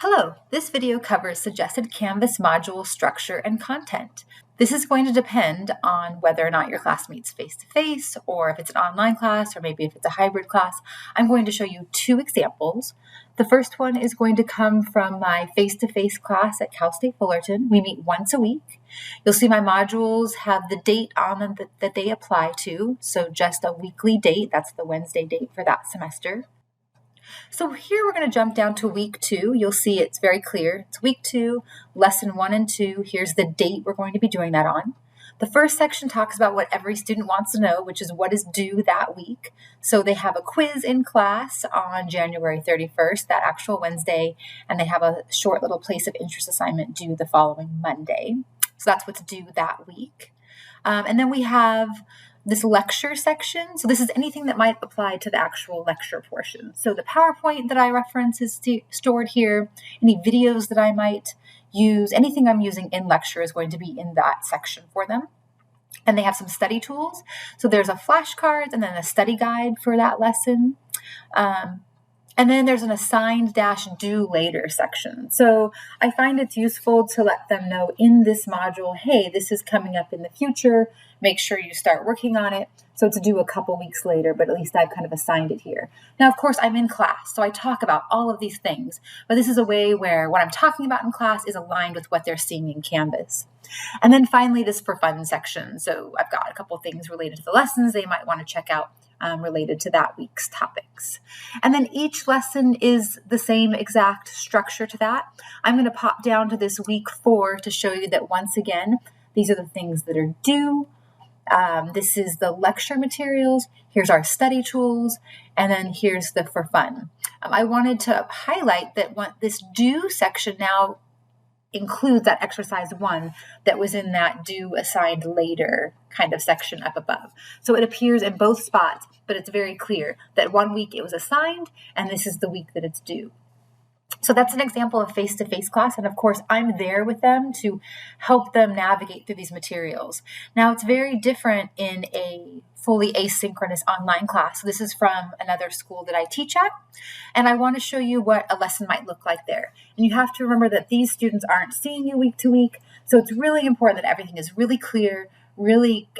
Hello, this video covers suggested Canvas module structure and content. This is going to depend on whether or not your class meets face-to-face, or if it's an online class, or maybe if it's a hybrid class. I'm going to show you two examples. The first one is going to come from my face-to-face class at Cal State Fullerton. We meet once a week. You'll see my modules have the date on them that they apply to, so just a weekly date. That's the Wednesday date for that semester. So here we're going to jump down to week 2. You'll see it's very clear. It's week 2, lesson 1 and 2. Here's the date we're going to be doing that on. The first section talks about what every student wants to know, which is what is due that week. So they have a quiz in class on January 31st, that actual Wednesday, and they have a short little place of interest assignment due the following Monday. So that's what's due that week. And then we have this lecture section. So this is anything that might apply to the actual lecture portion. So the PowerPoint that I reference is stored here. Any videos that I might use, anything I'm using in lecture is going to be in that section for them. And they have some study tools. So there's a flashcards and then a study guide for that lesson. And then there's an assigned - due later section. So I find it's useful to let them know in this module, hey, this is coming up in the future. Make sure you start working on it. So it's due a couple weeks later, but at least I've kind of assigned it here. Now, of course, I'm in class, so I talk about all of these things. But this is a way where what I'm talking about in class is aligned with what they're seeing in Canvas. And then finally, this for fun section. So I've got a couple things related to the lessons they might want to check out related to that week's topics. And then each lesson is the same exact structure to that. I'm going to pop down to this week 4 to show you that once again, these are the things that are due. This is the lecture materials. Here's our study tools. And then here's the for fun. I wanted to highlight that this due section now includes that exercise 1 that was in that due assigned later kind of section up above. So it appears in both spots, but it's very clear that one week it was assigned and this is the week that it's due. So that's an example of face-to-face class. And of course, I'm there with them to help them navigate through these materials. Now, it's very different in a fully asynchronous online class. So this is from another school that I teach at. And I want to show you what a lesson might look like there. And you have to remember that these students aren't seeing you week to week. So it's really important that everything is really clear, really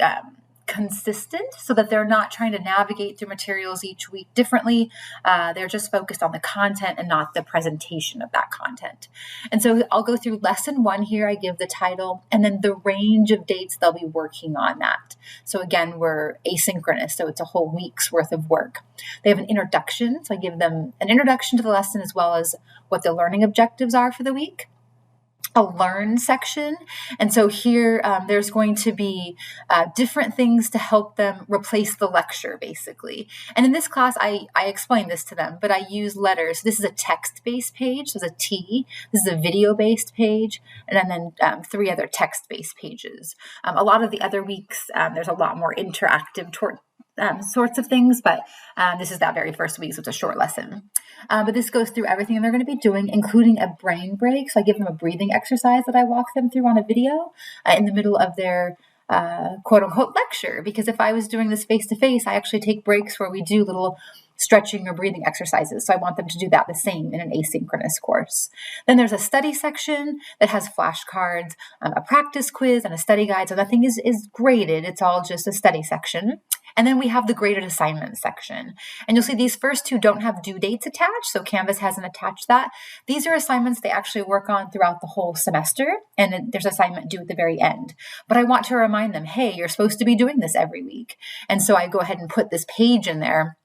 consistent, so that they're not trying to navigate through materials each week differently. They're just focused on the content and not the presentation of that content. And so I'll go through lesson 1 here. I give the title and then the range of dates they'll be working on that. So again, we're asynchronous, so it's a whole week's worth of work. They have an introduction, so I give them an introduction to the lesson as well as what the learning objectives are for the week. A learn section. And so here there's going to be different things to help them replace the lecture, basically. And in this class, I explain this to them, but I use letters. This is a text-based page. So it's a T. This is a video-based page. And then 3 other text-based pages. A lot of the other weeks, there's a lot more interactive sorts of things, but this is that very first week, so it's a short lesson. But this goes through everything they're going to be doing, including a brain break. So I give them a breathing exercise that I walk them through on a video in the middle of their quote-unquote lecture, because if I was doing this face-to-face, I actually take breaks where we do little stretching or breathing exercises. So I want them to do that the same in an asynchronous course. Then there's a study section that has flashcards, a practice quiz, and a study guide. So nothing is graded. It's all just a study section. And then we have the graded assignment section. And you'll see these first 2 don't have due dates attached, so Canvas hasn't attached that. These are assignments they actually work on throughout the whole semester, and there's assignment due at the very end. But I want to remind them, hey, you're supposed to be doing this every week. And so I go ahead and put this page in there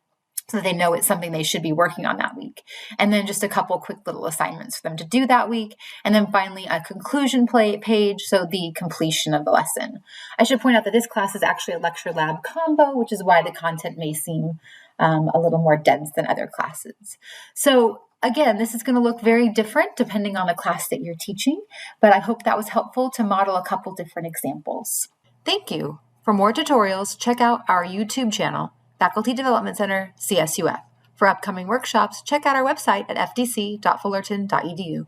so that they know it's something they should be working on that week. And then just a couple quick little assignments for them to do that week. And then finally, a conclusion page, so the completion of the lesson. I should point out that this class is actually a lecture lab combo, which is why the content may seem a little more dense than other classes. So again, this is going to look very different depending on the class that you're teaching, but I hope that was helpful to model a couple different examples. Thank you. For more tutorials, check out our YouTube channel, Faculty Development Center, CSUF. For upcoming workshops, check out our website at fdc.fullerton.edu.